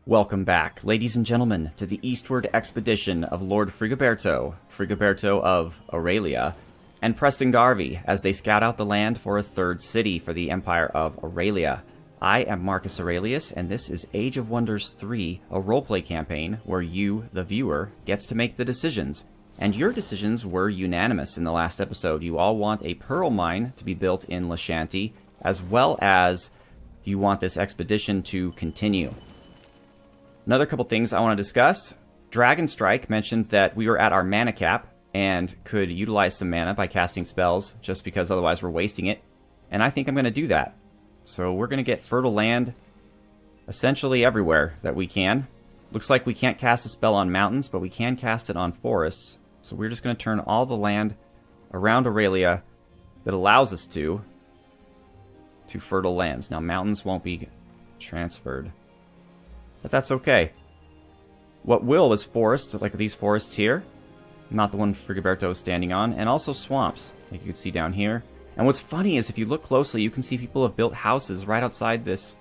Welcome back, ladies and gentlemen, to the eastward expedition of Lord Frigoberto of Aurelia, and Preston Garvey as they scout out the land for a third city for the Empire of Aurelia. I am Marcus Aurelius, and this is Age of Wonders 3, a roleplay campaign where you, the viewer, gets to make the decisions. And your decisions were unanimous in the last episode. You all want a pearl mine to be built in Lashanti, as well as you want this expedition to continue. Another couple things I want to discuss. Dragon Strike mentioned that we were at our mana cap and could utilize some mana by casting spells, just because otherwise we're wasting it. And I think I'm going to do that. So we're going to get fertile land essentially everywhere that we can. Looks like we can't cast a spell on mountains, but we can cast it on forests. So we're just going to turn all the land around Aurelia that allows us to fertile lands. Now mountains won't be transferred, but that's okay. What will is forests, like these forests here, not the one Frigoberto is standing on, and also swamps, like you can see down here. And what's funny is if you look closely, you can see people have built houses right outside this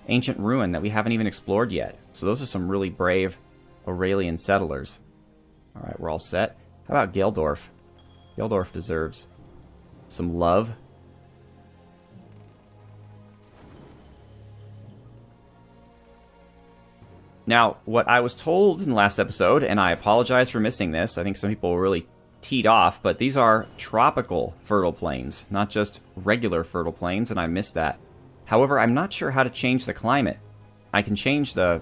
ancient ruin that we haven't even explored yet. So those are some really brave Aurelian settlers. Alright, we're all set. How about Geldorf? Geldorf deserves some love. Now, what I was told in the last episode, and I apologize for missing this, I think some people were really teed off, but these are tropical fertile plains, not just regular fertile plains, and I missed that. However, I'm not sure how to change the climate. I can change the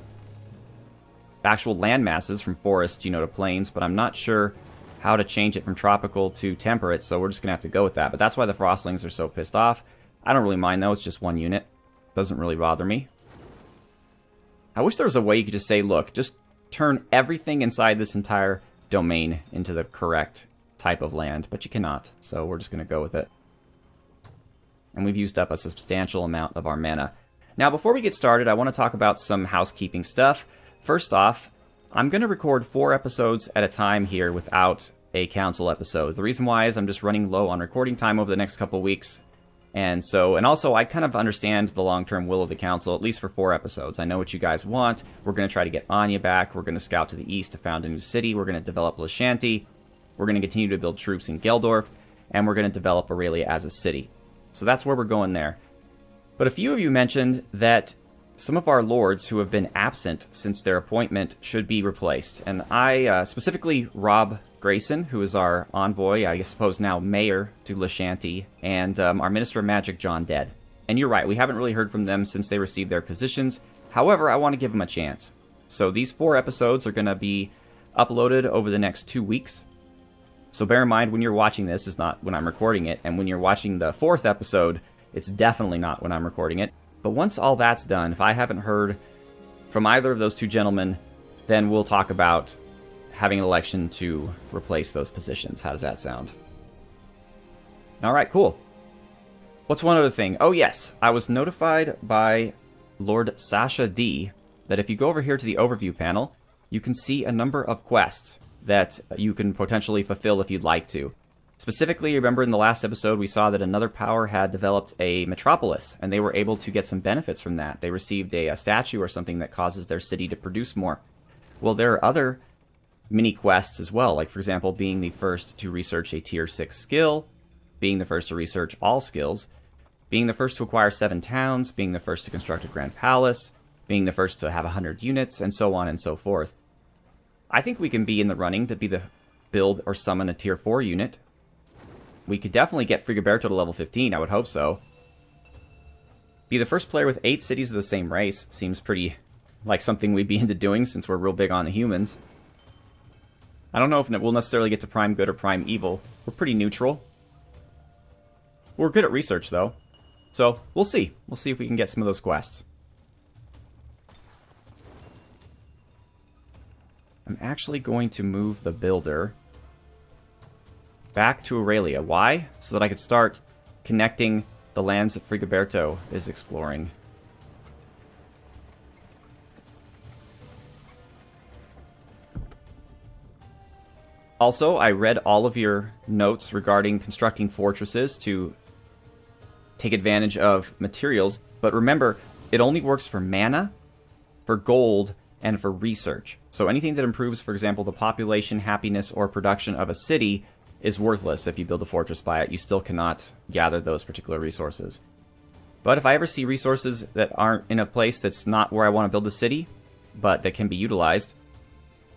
actual land masses from forests, to plains, but I'm not sure how to change it from tropical to temperate, so we're just going to have to go with that. But that's why the frostlings are so pissed off. I don't really mind, though. It's just one unit. Doesn't really bother me. I wish there was a way you could just say, look, just turn everything inside this entire domain into the correct type of land, but you cannot, so we're just going to go with it. And we've used up a substantial amount of our mana. Now, before we get started, I want to talk about some housekeeping stuff. First off, I'm going to record 4 episodes at a time here without a council episode. The reason why is I'm just running low on recording time over the next couple weeks. And also, I kind of understand the long-term will of the council, at least for 4 episodes. I know what you guys want. We're going to try to get Anya back. We're going to scout to the east to found a new city. We're going to develop Lashanti. We're going to continue to build troops in Geldorf. And we're going to develop Aurelia as a city. So that's where we're going there. But a few of you mentioned that some of our lords who have been absent since their appointment should be replaced. And I, specifically Rob Grayson, who is our envoy, I suppose now mayor to Lashanti, and our Minister of Magic, John Dead. And you're right, we haven't really heard from them since they received their positions. However, I want to give them a chance. So these 4 episodes are going to be uploaded over the next 2 weeks. So bear in mind, when you're watching this is not when I'm recording it, and when you're watching the 4th episode, it's definitely not when I'm recording it. But once all that's done, if I haven't heard from either of those 2 gentlemen, then we'll talk about having an election to replace those positions. How does that sound? Alright, cool. What's one other thing? Oh yes, I was notified by Lord Sasha D that if you go over here to the overview panel, you can see a number of quests that you can potentially fulfill if you'd like to. Specifically, remember in the last episode we saw that another power had developed a metropolis, and they were able to get some benefits from that. They received a statue or something that causes their city to produce more. Well, there are other mini quests as well, like for example being the first to research a tier 6 skill, being the first to research all skills, being the first to acquire 7 towns, being the first to construct a grand palace, being the first to have 100 units, and so on and so forth. I think we can be in the running to be the build or summon a tier 4 unit. We could definitely get Frigoberto to level 15, I would hope so. Be the first player with 8 cities of the same race seems pretty like something we'd be into doing since we're real big on the humans. I don't know if we'll necessarily get to prime good or prime evil. We're pretty neutral. We're good at research, though. So, we'll see. We'll see if we can get some of those quests. I'm actually going to move the builder back to Aurelia. Why? So that I could start connecting the lands that Frigoberto is exploring. Also, I read all of your notes regarding constructing fortresses to take advantage of materials, but remember, it only works for mana for gold and for research. So anything that improves, for example, the population, happiness, or production of a city is worthless if you build a fortress by it. You still cannot gather those particular resources. But if I ever see resources that aren't in a place that's not where I want to build a city, but that can be utilized,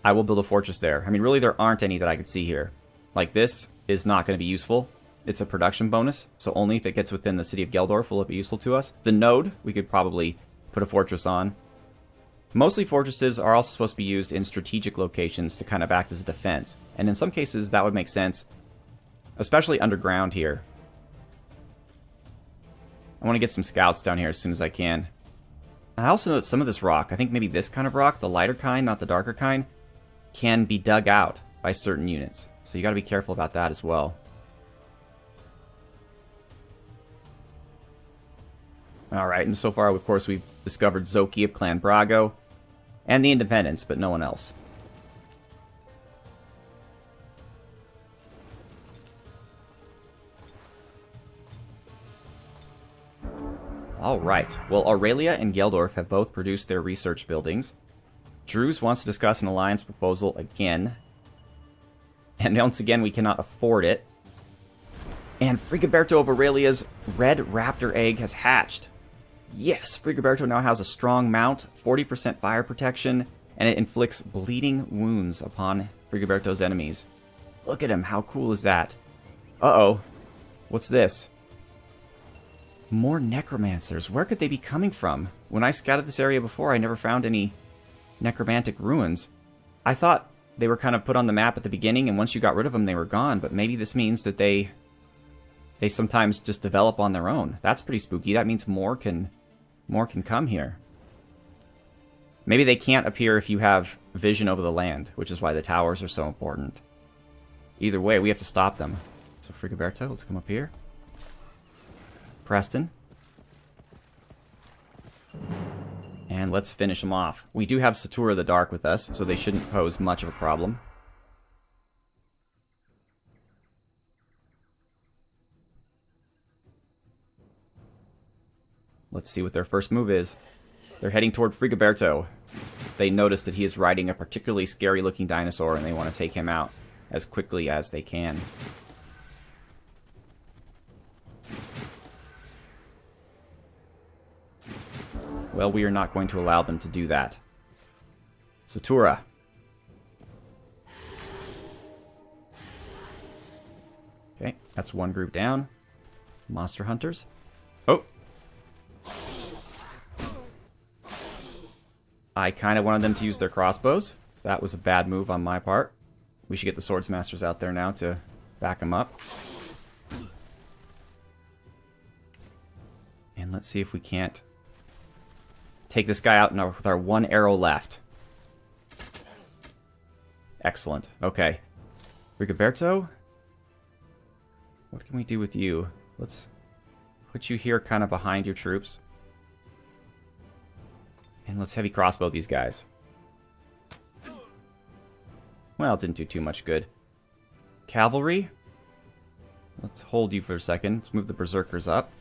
I will build a fortress there. I mean, really, there aren't any that I could see here. Like, this is not going to be useful. It's a production bonus, so only if it gets within the city of Geldorf will it be useful to us. The node, we could probably put a fortress on. Mostly fortresses are also supposed to be used in strategic locations to kind of act as a defense. And in some cases, that would make sense, especially underground here. I want to get some scouts down here as soon as I can. I also know that some of this rock, I think maybe this kind of rock, the lighter kind, not the darker kind, can be dug out by certain units. So you got to be careful about that as well. Alright, and so far, of course, we've discovered Zoki of Clan Brago and the Independents, but no one else. Alright, well, Aurelia and Geldorf have both produced their research buildings. Drews wants to discuss an alliance proposal again. And once again, we cannot afford it. And Frigoberto of Aurelia's red raptor egg has hatched. Yes, Frigoberto now has a strong mount, 40% fire protection, and it inflicts bleeding wounds upon Frigoberto's enemies. Look at him, how cool is that? Uh-oh. What's this? More necromancers. Where could they be coming from? When I scouted this area before, I never found any necromantic ruins. I thought they were kind of put on the map at the beginning, and once you got rid of them, they were gone. But maybe this means that they sometimes just develop on their own. That's pretty spooky. That means more can come here. Maybe they can't appear if you have vision over the land, which is why the towers are so important. Either way, we have to stop them. So Frigoberto, let's come up here. Preston. And let's finish them off. We do have Satura the Dark with us, so they shouldn't pose much of a problem. Let's see what their first move is. They're heading toward Frigoberto. They notice that he is riding a particularly scary-looking dinosaur, and they want to take him out as quickly as they can. Well, we are not going to allow them to do that. Satura. Okay, that's one group down. Monster Hunters. Oh! I kind of wanted them to use their crossbows. That was a bad move on my part. We should get the Swordsmasters out there now to back them up. And let's see if we can't take this guy out with our one arrow left. Excellent. Okay. Frigoberto? What can we do with you? Let's put you here kind of behind your troops. And let's heavy crossbow these guys. Well, it didn't do too much good. Cavalry? Let's hold you for a second. Let's move the berserkers up.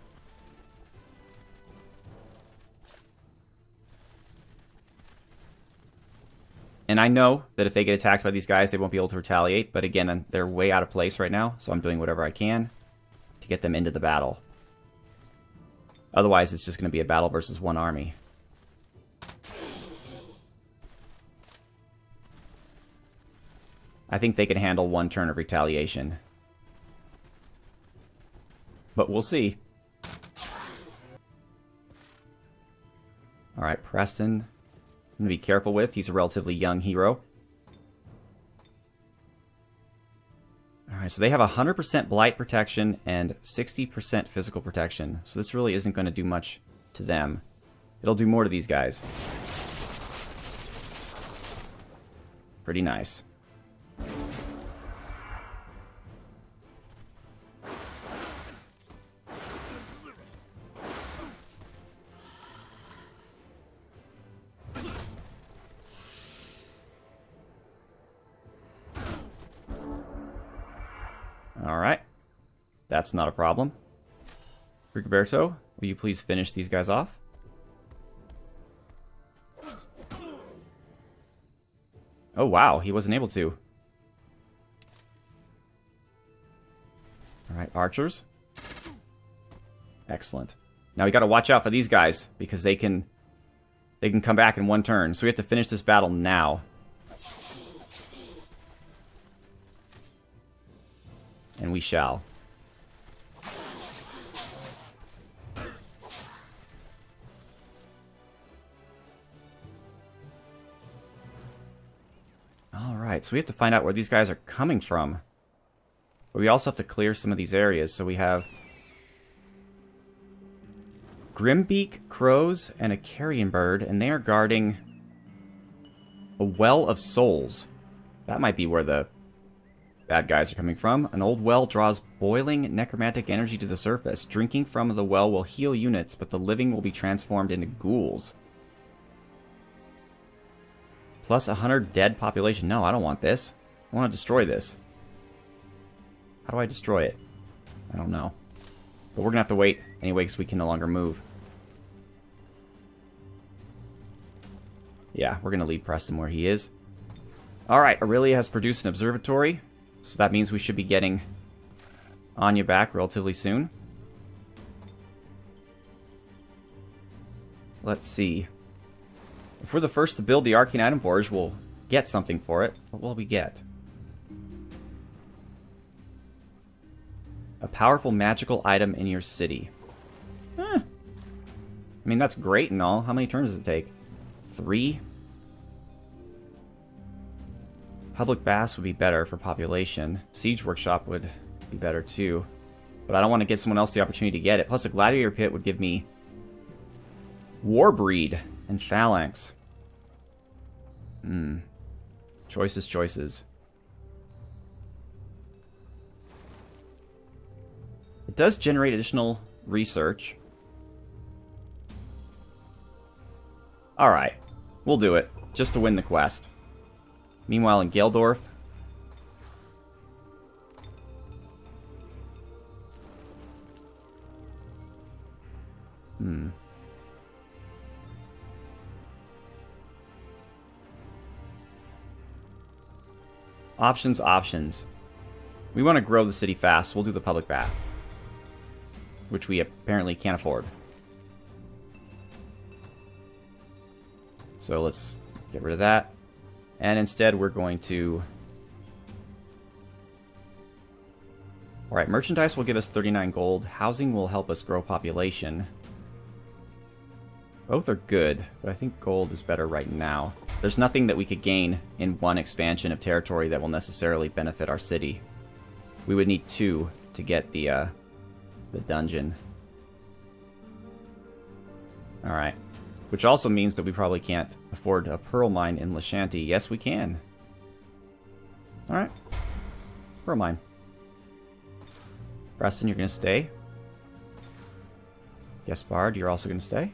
And I know that if they get attacked by these guys, they won't be able to retaliate. But again, they're way out of place right now, so I'm doing whatever I can to get them into the battle. Otherwise, it's just going to be a battle versus one army. I think they can handle one turn of retaliation. But we'll see. Alright, Preston. I'm going to be careful with. He's a relatively young hero. Alright, so they have 100% blight protection and 60% physical protection. So this really isn't going to do much to them. It'll do more to these guys. Pretty nice. Alright. That's not a problem. Frigoberto, will you please finish these guys off? Oh, wow. He wasn't able to. Alright, archers. Excellent. Now we gotta watch out for these guys, because they can come back in one turn. So we have to finish this battle now. And we shall. Alright, so we have to find out where these guys are coming from. But we also have to clear some of these areas. So we have Grimbeak, crows, and a carrion bird, and they are guarding a well of souls. That might be where the bad guys are coming from. An old well draws boiling necromantic energy to the surface. Drinking from the well will heal units, but the living will be transformed into ghouls. Plus 100 dead population. No, I don't want this. I want to destroy this. How do I destroy it? I don't know. But we're going to have to wait anyway because we can no longer move. Yeah, we're going to leave Preston where he is. Alright, Aurelia has produced an observatory. So that means we should be getting Anya back relatively soon. Let's see. If we're the first to build the Arcane Item Forge, we'll get something for it. What will we get? A powerful magical item in your city. I mean, that's great and all. How many turns does it take? 3? Public Baths would be better for population. Siege Workshop would be better too. But I don't want to give someone else the opportunity to get it. Plus, a Gladiator Pit would give me Warbreed and Phalanx. Choices, choices. It does generate additional research. Alright, we'll do it, just to win the quest. Meanwhile, in Geldorf, Options, options. We want to grow the city fast, so we'll do the public bath. Which we apparently can't afford. So let's get rid of that. And instead we're going to... Alright, merchandise will give us 39 gold. Housing will help us grow population. Both are good, but I think gold is better right now. There's nothing that we could gain in one expansion of territory that will necessarily benefit our city. We would need 2 to get the dungeon. Alright. Which also means that we probably can't afford a pearl mine in Lashanti. Yes, we can. Alright. Pearl mine. Preston, you're going to stay. Gaspard, you're also going to stay.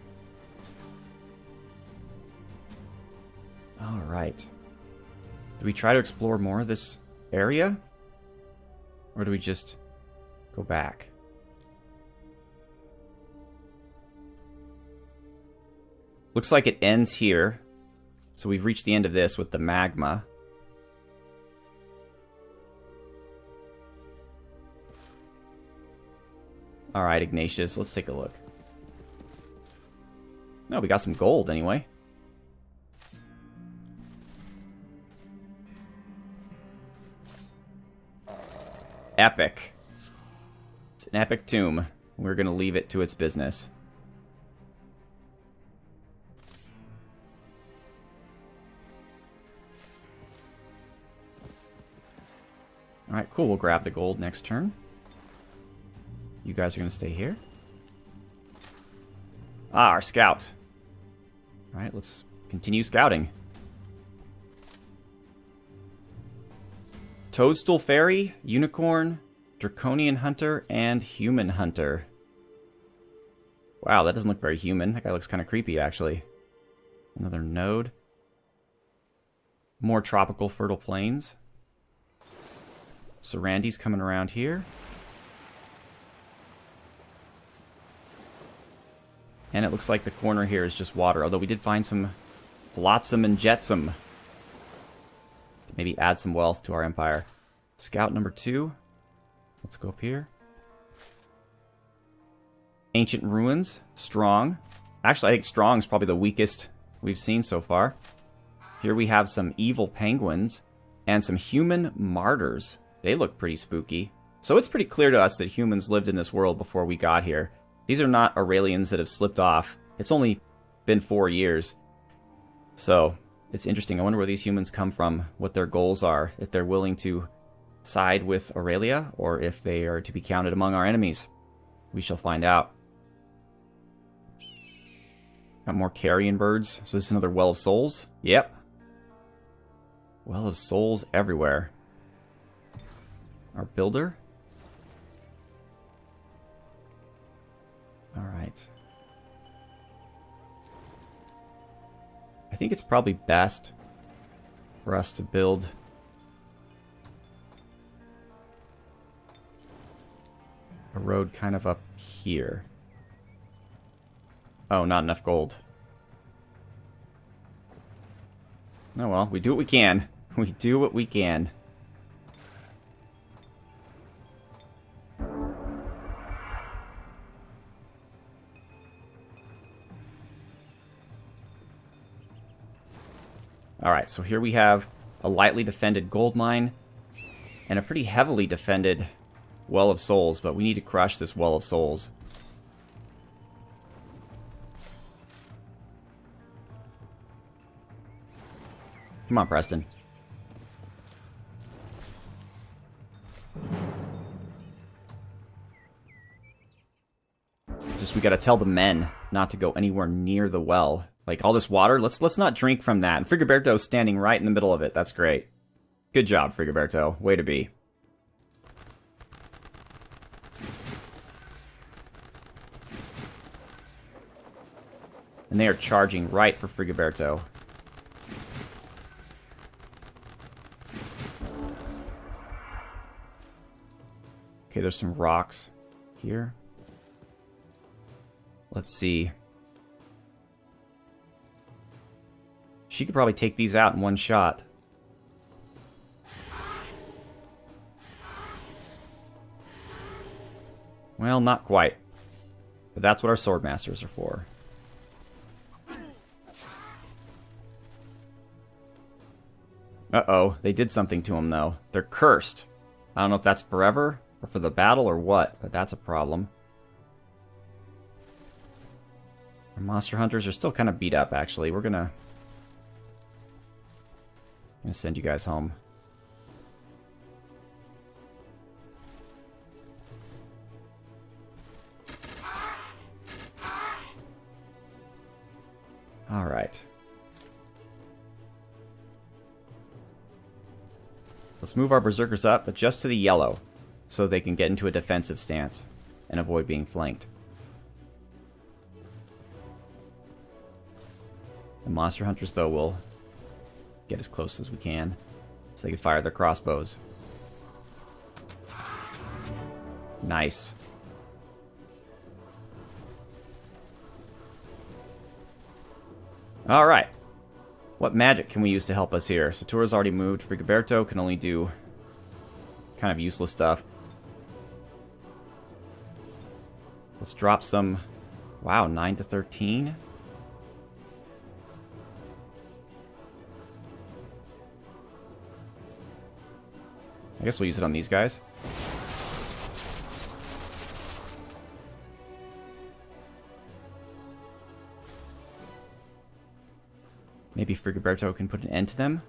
Alright. Do we try to explore more of this area? Or do we just go back? Looks like it ends here. So we've reached the end of this with the magma. Alright, Ignatious, let's take a look. No, we got some gold anyway. Epic. It's an epic tomb. We're going to leave it to its business. Alright, cool. We'll grab the gold next turn. You guys are going to stay here. Ah, our scout. Alright, let's continue scouting. Toadstool Fairy, Unicorn, Draconian Hunter, and Human Hunter. Wow, that doesn't look very human. That guy looks kind of creepy, actually. Another node. More tropical fertile plains. Sarandy's coming around here. And it looks like the corner here is just water, although we did find some flotsam and jetsam. maybe add some wealth to our empire. Scout number 2. Let's go up here. Ancient ruins. Strong. Actually, I think strong is probably the weakest we've seen so far. Here we have some evil penguins and some human martyrs. They look pretty spooky. So it's pretty clear to us that humans lived in this world before we got here. These are not Aurelians that have slipped off. It's only been 4 years. So it's interesting. I wonder where these humans come from, what their goals are, if they're willing to side with Aurelia, or if they are to be counted among our enemies. We shall find out. Got more carrion birds. So this is another Well of Souls. Yep. Well of Souls everywhere. Our builder. Alright. I think it's probably best for us to build a road kind of up here. Oh, not enough gold. Oh well, we do what we can. We do what we can. Alright, so here we have a lightly defended gold mine and a pretty heavily defended Well of Souls, but we need to crush this Well of Souls. Come on, Preston. Just, we gotta tell the men not to go anywhere near the well. Like, all this water, let's not drink from that. And Frigoberto's standing right in the middle of it. That's great. Good job, Frigoberto. Way to be. And they are charging right for Frigoberto. Okay, there's some rocks here. Let's see. She could probably take these out in one shot. Well, not quite. But that's what our swordmasters are for. Uh-oh, they did something to them, though. They're cursed. I don't know if that's forever, or for the battle, or what, but that's a problem. Our monster hunters are still kind of beat up, actually. We're gonna send you guys home. Alright. Let's move our berserkers up, but just to the yellow, so they can get into a defensive stance and avoid being flanked. The monster hunters, though, will get as close as we can, so they can fire their crossbows. Nice. Alright. What magic can we use to help us here? Satura's already moved. Frigoberto can only do kind of useless stuff. Let's drop some... Wow, 9 to 13. I guess we'll use it on these guys. Maybe Frigoberto can put an end to them.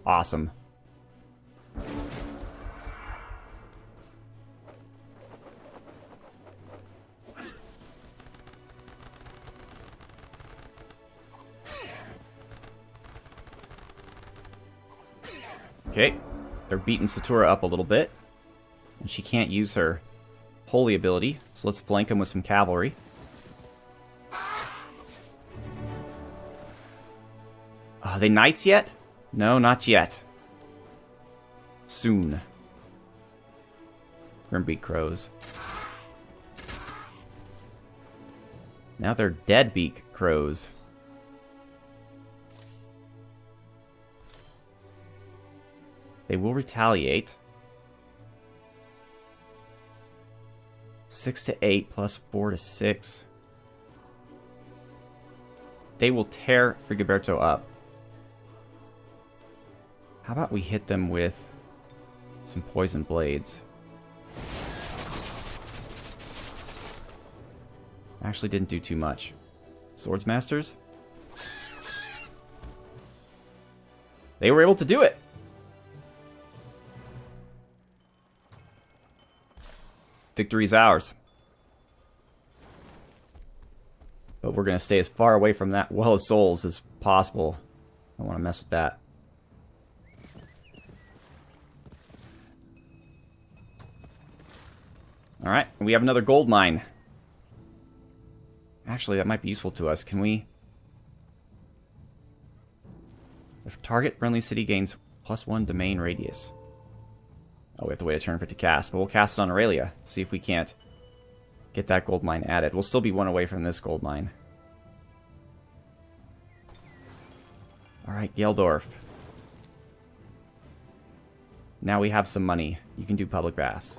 Awesome. Okay, they're beating Satura up a little bit. And she can't use her holy ability, so let's flank him with some cavalry. Are they knights yet? No, not yet. Soon. We're gonna beat crows. Now they're deadbeak crows. They will retaliate. 6 to 8 plus 4 to 6. They will tear Frigoberto up. How about we hit them with some poison blades? Actually didn't do too much. Swordsmasters? They were able to do it! Victory's ours. But we're going to stay as far away from that well of souls as possible. I don't want to mess with that. Alright, we have another gold mine. Actually, that might be useful to us. Can we... If target friendly city gains +1 domain radius. Oh, we have to wait a turn for it to cast. But we'll cast it on Aurelia. See if we can't get that gold mine added. We'll still be one away from this gold mine. Alright, Geldorf. Now we have some money. You can do public baths.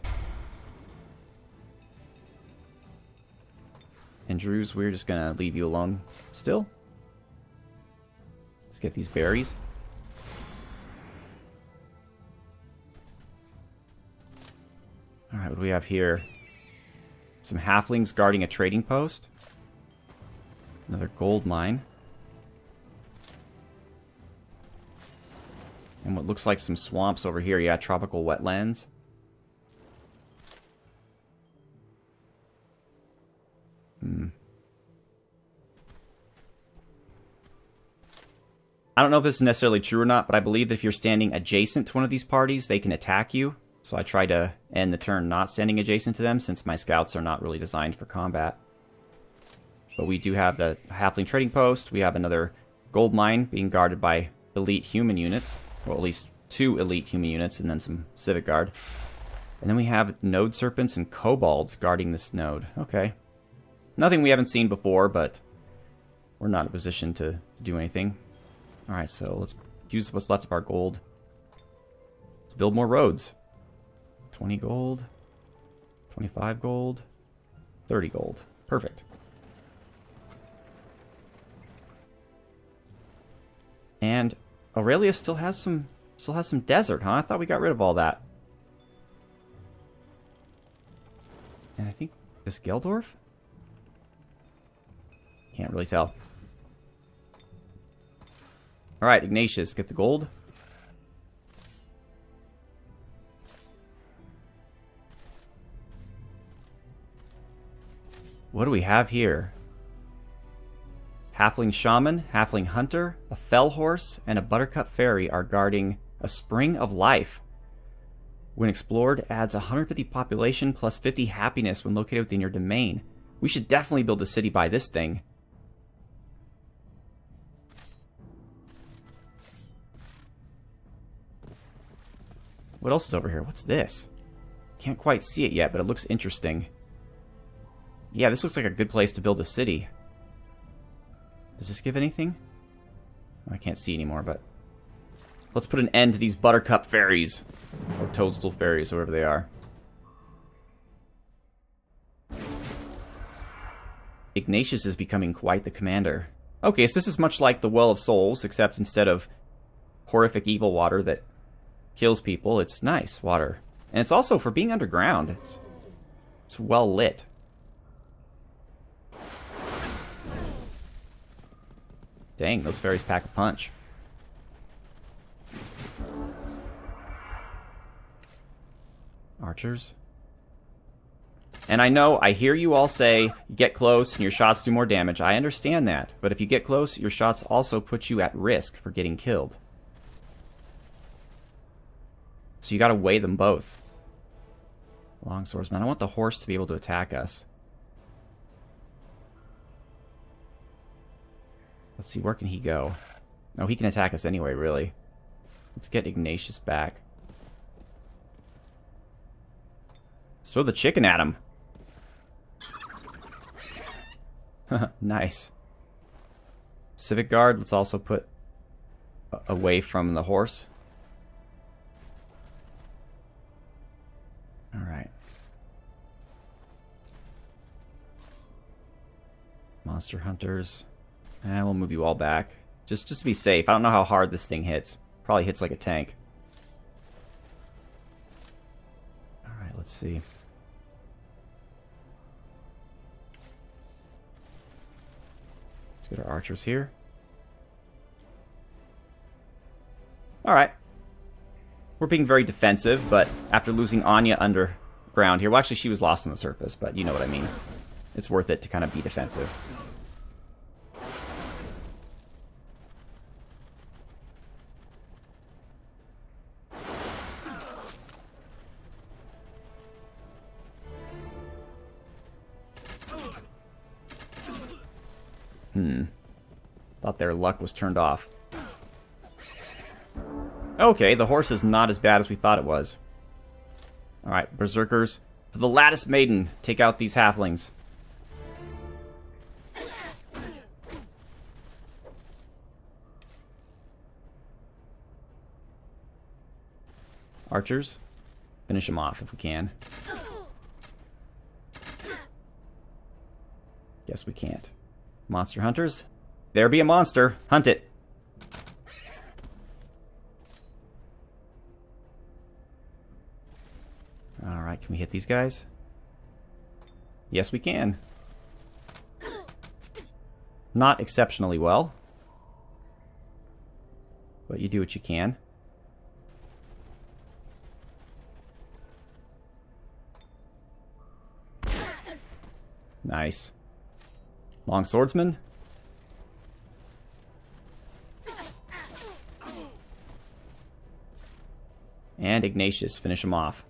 And Drews, we're just gonna leave you alone still. Let's get these berries. Alright, what do we have here? Some halflings guarding a trading post. Another gold mine. And what looks like some swamps over here. Yeah, tropical wetlands. I don't know if this is necessarily true or not, but I believe that if you're standing adjacent to one of these parties, they can attack you. So I try to end the turn not standing adjacent to them, since my scouts are not really designed for combat. But we do have the halfling trading post. We have another gold mine being guarded by elite human units. Well, at least 2 elite human units, and then some civic guard. And then we have node serpents and kobolds guarding this node. Okay. Nothing we haven't seen before, but we're not in a position to do anything. Alright, so let's use what's left of our gold to build more roads. 20 gold, 25 gold, 30 gold. Perfect. And Aurelia still has some desert, huh? I thought we got rid of all that. And I think this Geldorf? Can't really tell. Alright, Ignatious, get the gold. What do we have here? Halfling Shaman, Halfling Hunter, a Fell Horse, and a Buttercup Fairy are guarding a Spring of Life. When explored, adds 150 population plus 50 happiness when located within your domain. We should definitely build a city by this thing. What else is over here? What's this? Can't quite see it yet, but it looks interesting. Yeah, this looks like a good place to build a city. Does this give anything? I can't see anymore, but... Let's put an end to these Buttercup Fairies. Or Toadstool Fairies, or whatever they are. Ignatious is becoming quite the commander. Okay, so this is much like the Well of Souls, except instead of horrific evil water that kills people, it's nice water. And it's also, for being underground, it's well lit. Dang, those fairies pack a punch. Archers. And I know, I hear you all say, get close and your shots do more damage. I understand that. But if you get close, your shots also put you at risk for getting killed. So you gotta weigh them both. Long swordsman. I want the horse to be able to attack us. Let's see, where can he go? No, he can attack us anyway, really. Let's get Ignatius back. Let's throw the chicken at him. Nice. Civic Guard, let's also put away from the horse. Alright. Monster hunters. We'll move you all back. Just to be safe. I don't know how hard this thing hits. Probably hits like a tank. Alright, let's see. Let's get our archers here. Alright. We're being very defensive, but after losing Anya underground here... Well, actually, she was lost on the surface, but you know what I mean. It's worth it to kind of be defensive. Thought their luck was turned off. Okay, the horse is not as bad as we thought it was. Alright, berserkers. For the Lattice Maiden, take out these halflings. Archers, finish them off if we can. Guess we can't. Monster hunters, there be a monster. Hunt it. Alright, can we hit these guys? Yes, we can. Not exceptionally well. But you do what you can. Nice. Long swordsman. And Ignatious, finish him off.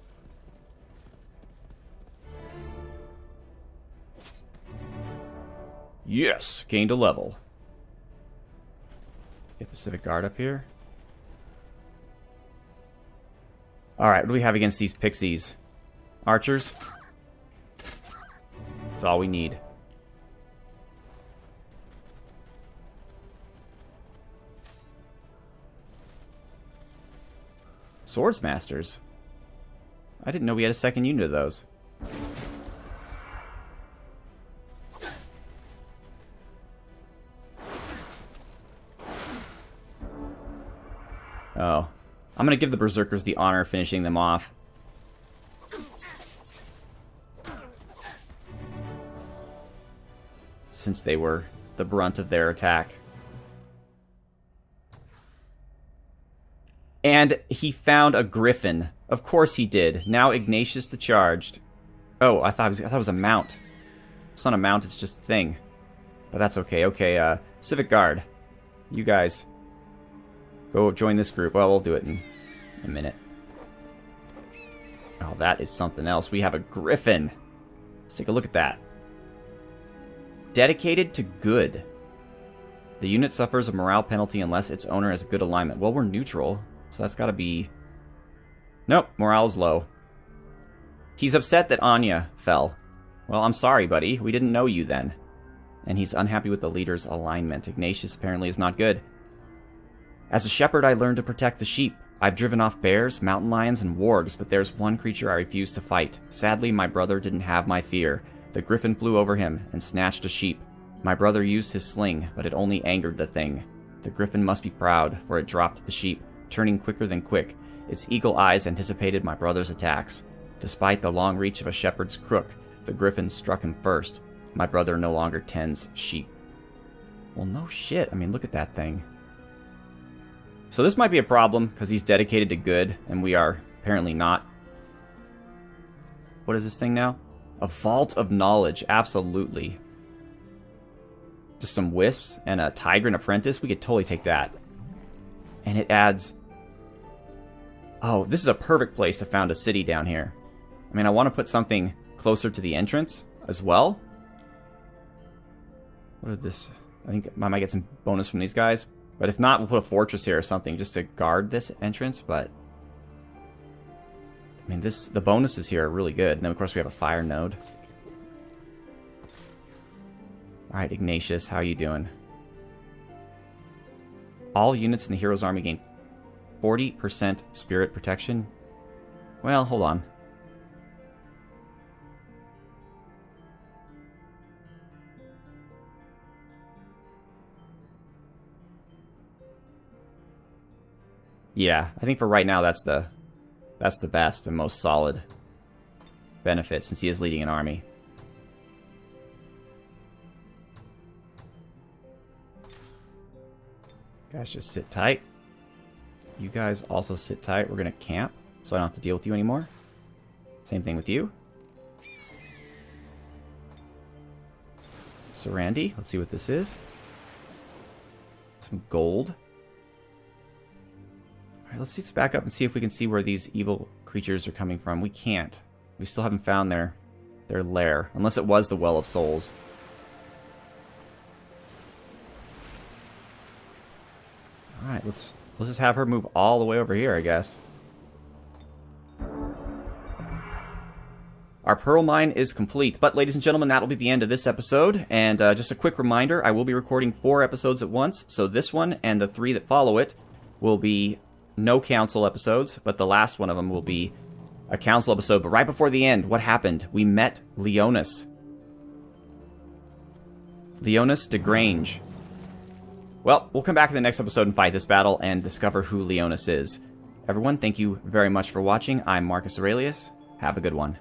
Yes, gained a level. Get the Civic Guard up here. Alright, what do we have against these pixies? Archers? That's all we need. Swordsmasters? I didn't know we had a second unit of those. Oh. I'm gonna give the Berserkers the honor of finishing them off. Since they were the brunt of their attack. And he found a griffin. Of course he did. Now Ignatius the Charged. Oh, I thought it was a mount. It's not a mount, it's just a thing. But that's okay. Okay, Civic Guard. You guys. Go join this group. Well, we'll do it in a minute. Oh, that is something else. We have a griffin. Let's take a look at that. Dedicated to good. The unit suffers a morale penalty unless its owner has good alignment. Well, we're neutral, so that's gotta be... Nope, morale's low. He's upset that Anya fell. Well, I'm sorry, buddy. We didn't know you then. And he's unhappy with the leader's alignment. Ignatius apparently is not good. As a shepherd, I learned to protect the sheep. I've driven off bears, mountain lions, and wargs, but there's one creature I refuse to fight. Sadly, my brother didn't have my fear. The griffin flew over him and snatched a sheep. My brother used his sling, but it only angered the thing. The griffin must be proud, for it dropped the sheep, turning quicker than quick. Its eagle eyes anticipated my brother's attacks. Despite the long reach of a shepherd's crook, the griffin struck him first. My brother no longer tends sheep. Well, no shit. I mean, look at that thing. So this might be a problem, because he's dedicated to good, and we are apparently not. What is this thing now? A vault of knowledge, absolutely. Just some wisps and a Tigran apprentice, we could totally take that. And it adds... Oh, this is a perfect place to found a city down here. I mean, I want to put something closer to the entrance as well. What is this? I think I might get some bonus from these guys. But if not, we'll put a fortress here or something just to guard this entrance, but... I mean, the bonuses here are really good. And then, of course, we have a fire node. Alright, Ignatius, how are you doing? All units in the hero's army gain 40% spirit protection. Well, hold on. Yeah, I think for right now that's the best and most solid benefit since he is leading an army. Guys, just sit tight. You guys also sit tight. We're going to camp, so I don't have to deal with you anymore. Same thing with you. Sarandy, let's see what this is. Some gold. Alright, let's back up and see if we can see where these evil creatures are coming from. We can't. We still haven't found their lair, unless it was the Well of Souls. Alright, let's just have her move all the way over here, I guess. Our pearl mine is complete. But, ladies and gentlemen, that will be the end of this episode. And just a quick reminder, I will be recording 4 episodes at once. So this one and the 3 that follow it will be no council episodes. But the last one of them will be a council episode. But right before the end, what happened? We met Leonis. Leonis de Grange. Well, we'll come back in the next episode and fight this battle and discover who Leonis is. Everyone, thank you very much for watching. I'm Marcus Aurelius. Have a good one.